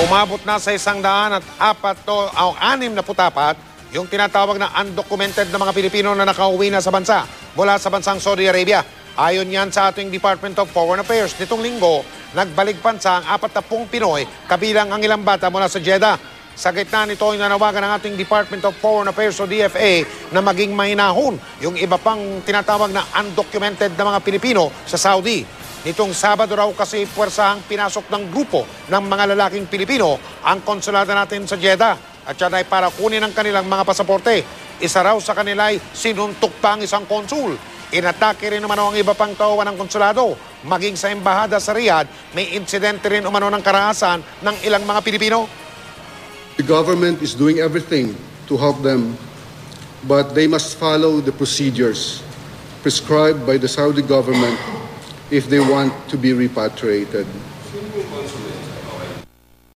Umabot na sa 104 yung tinatawag na undocumented na mga Pilipino na nakauwi na sa bansa mula sa bansang Saudi Arabia. Ayon yan sa ating Department of Foreign Affairs, nitong linggo, nagbalik bansa ang 40 Pinoy, kabilang ang ilang bata mula sa Jeddah. Sa gitna nito ay nanawagan ng ating Department of Foreign Affairs o DFA na maging mahinahon yung iba pang tinatawag na undocumented na mga Pilipino sa Saudi. Nitong Sabado raw kasi puwersahang pinasok ng grupo ng mga lalaking Pilipino ang konsulado natin sa Jeddah. At yan ay para kunin ang kanilang mga pasaporte. Isa raw sa kanila ay sinuntok pa ang isang konsul. Inatake rin naman ang iba pang tauhan ng konsulado. Maging sa embahada sa Riyadh, may insidente rin umano ng karahasan ng ilang mga Pilipino. The government is doing everything to help them, but they must follow the procedures prescribed by the Saudi government if they want to be repatriated.